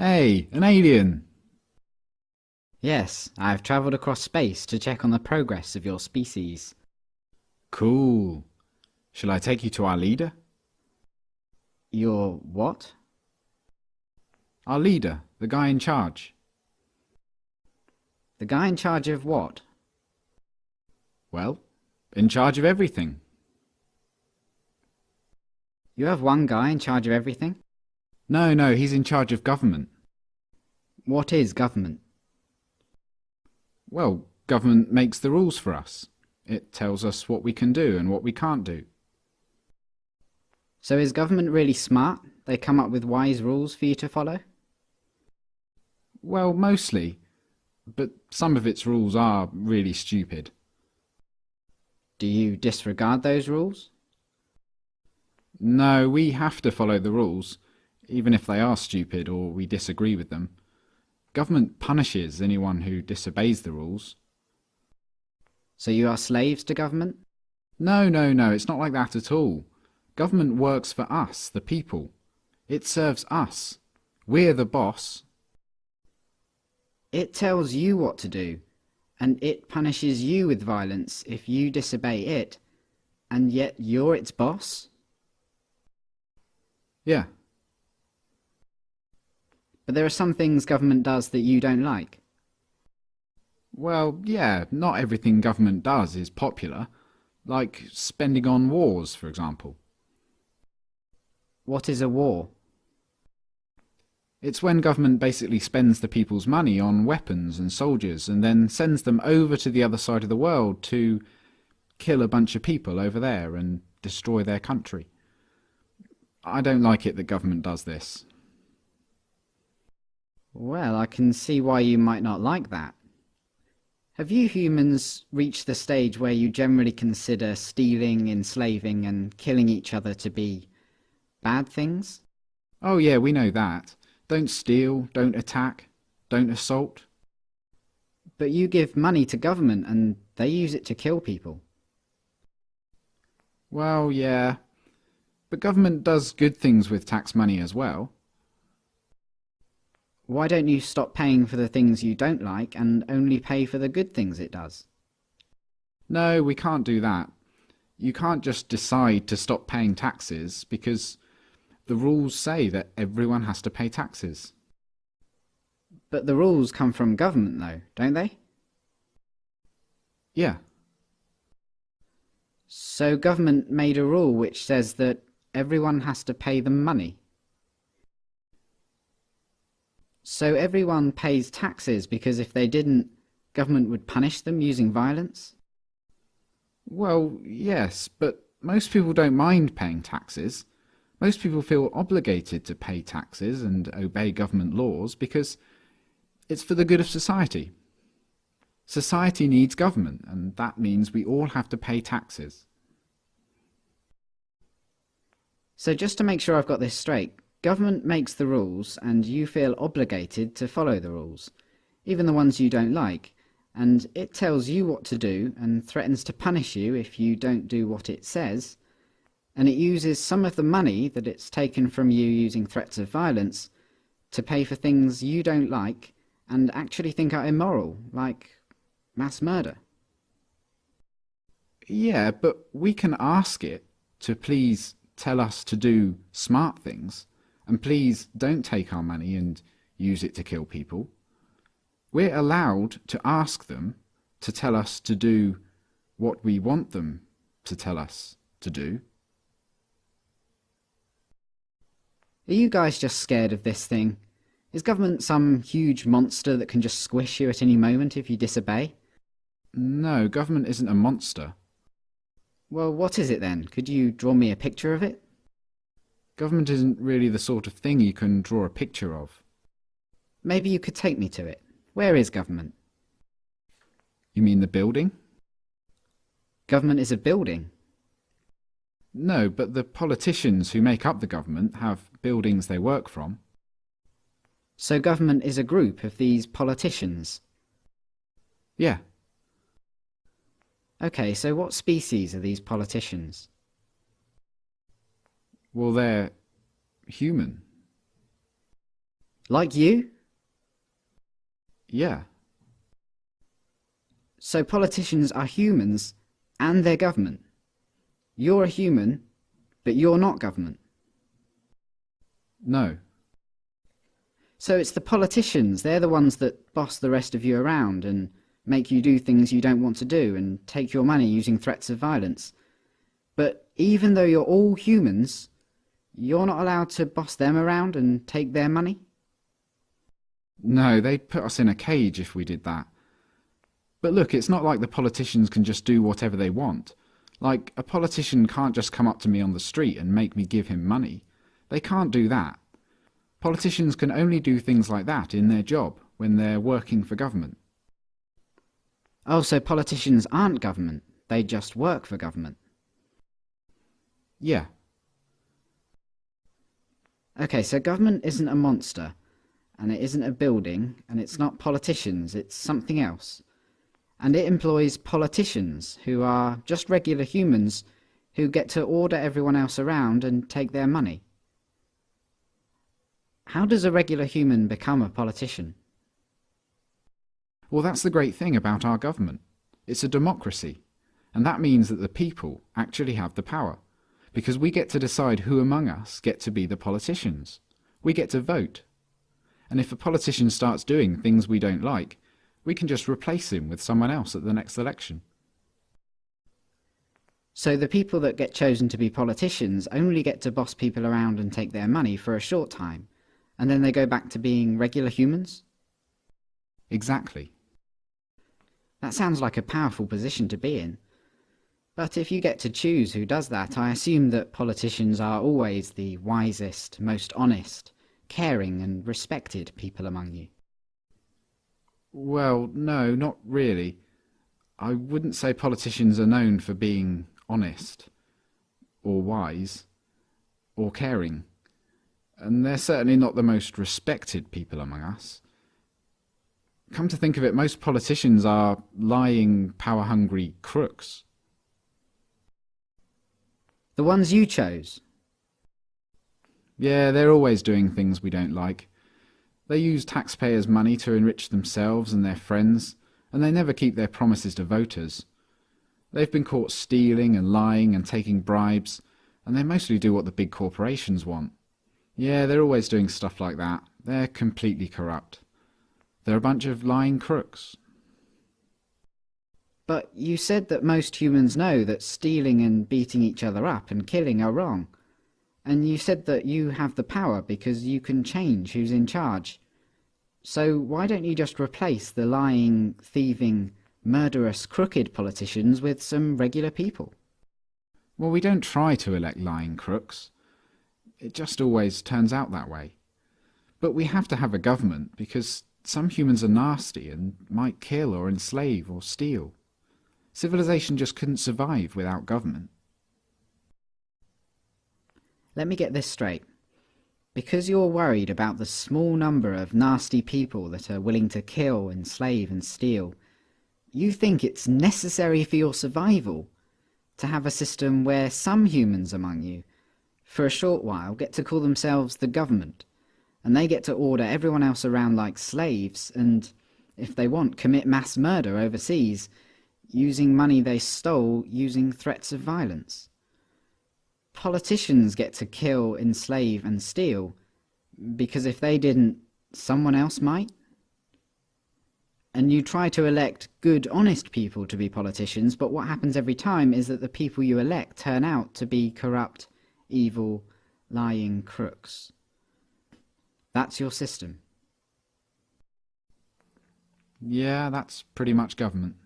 Hey, an alien! Yes, I've travelled across space to check on the progress of your species. Cool. Shall I take you to our leader? Your what? Our leader, the guy in charge. The guy in charge of what? Well, in charge of everything. You have one guy in charge of everything? No, he's in charge of government. What is government? Well, government makes the rules for us. It tells us what we can do and what we can't do. So is government really smart? They come up with wise rules for you to follow? Well, mostly, but some of its rules are really stupid. Do you disregard those rules? No, we have to follow the rules, even if they are stupid or we disagree with them. Government punishes anyone who disobeys the rules. So you are slaves to government? No, it's not like that at all. Government works for us, the people. It serves us. We're the boss. It tells you what to do, and it punishes you with violence if you disobey it, and yet you're its boss? Yeah. But there are some things government does that you don't like. Well, yeah, not everything government does is popular. Like spending on wars, for example. What is a war? It's when government basically spends the people's money on weapons and soldiers and then sends them over to the other side of the world to kill a bunch of people over there and destroy their country. I don't like it that government does this. Well, I can see why you might not like that. Have you humans reached the stage where you generally consider stealing, enslaving, and killing each other to be bad things? Oh yeah, we know that. Don't steal, don't attack, don't assault. But you give money to government and they use it to kill people. Well, yeah. But government does good things with tax money as well. Why don't you stop paying for the things you don't like and only pay for the good things it does? No, we can't do that. You can't just decide to stop paying taxes because the rules say that everyone has to pay taxes. But the rules come from government though, don't they? Yeah. So government made a rule which says that everyone has to pay them money. So everyone pays taxes because if they didn't, government would punish them using violence? Well, yes, but most people don't mind paying taxes. Most people feel obligated to pay taxes and obey government laws because it's for the good of society. Society needs government, and that means we all have to pay taxes. So just to make sure I've got this straight, government makes the rules and you feel obligated to follow the rules, even the ones you don't like, and it tells you what to do and threatens to punish you if you don't do what it says, and it uses some of the money that it's taken from you using threats of violence to pay for things you don't like and actually think are immoral, like mass murder. Yeah, but we can ask it to please tell us to do smart things, and please don't take our money and use it to kill people. We're allowed to ask them to tell us to do what we want them to tell us to do. Are you guys just scared of this thing? Is government some huge monster that can just squish you at any moment if you disobey? No, government isn't a monster. Well, what is it then? Could you draw me a picture of it? Government isn't really the sort of thing you can draw a picture of. Maybe you could take me to it. Where is government? You mean the building? Government is a building. No, but the politicians who make up the government have buildings they work from. So government is a group of these politicians. Yeah. Okay, so what species are these politicians? Well, they're human. Like you? Yeah. So politicians are humans and they're government. You're a human, but you're not government. No. So it's the politicians, they're the ones that boss the rest of you around and make you do things you don't want to do and take your money using threats of violence. But even though you're all humans, you're not allowed to boss them around and take their money? No, they'd put us in a cage if we did that. But look, it's not like the politicians can just do whatever they want. Like, a politician can't just come up to me on the street and make me give him money. They can't do that. Politicians can only do things like that in their job, when they're working for government. Oh, so politicians aren't government, they just work for government. Yeah. Okay, so government isn't a monster, and it isn't a building, and it's not politicians, it's something else. And it employs politicians, who are just regular humans, who get to order everyone else around and take their money. How does a regular human become a politician? Well, that's the great thing about our government. It's a democracy. And that means that the people actually have the power. Because we get to decide who among us get to be the politicians. We get to vote. And if a politician starts doing things we don't like, we can just replace him with someone else at the next election. So the people that get chosen to be politicians only get to boss people around and take their money for a short time, and then they go back to being regular humans? Exactly. That sounds like a powerful position to be in. But if you get to choose who does that, I assume that politicians are always the wisest, most honest, caring and respected people among you. Well, no, not really. I wouldn't say politicians are known for being honest, or wise, or caring. And they're certainly not the most respected people among us. Come to think of it, most politicians are lying, power-hungry crooks. The ones you chose? Yeah, they're always doing things we don't like. They use taxpayers' money to enrich themselves and their friends, and they never keep their promises to voters. They've been caught stealing and lying and taking bribes, and they mostly do what the big corporations want. Yeah, they're always doing stuff like that. They're completely corrupt. They're a bunch of lying crooks. But you said that most humans know that stealing and beating each other up and killing are wrong. And you said that you have the power because you can change who's in charge. So why don't you just replace the lying, thieving, murderous, crooked politicians with some regular people? Well, we don't try to elect lying crooks. It just always turns out that way. But we have to have a government because some humans are nasty and might kill or enslave or steal. Civilization just couldn't survive without government. Let me get this straight. Because you're worried about the small number of nasty people that are willing to kill, enslave and steal, you think it's necessary for your survival to have a system where some humans among you, for a short while, get to call themselves the government, and they get to order everyone else around like slaves and, if they want, commit mass murder overseas, using money they stole using threats of violence. Politicians get to kill, enslave and steal, because if they didn't, someone else might? And you try to elect good, honest people to be politicians, but what happens every time is that the people you elect turn out to be corrupt, evil, lying crooks. That's your system. Yeah, that's pretty much government.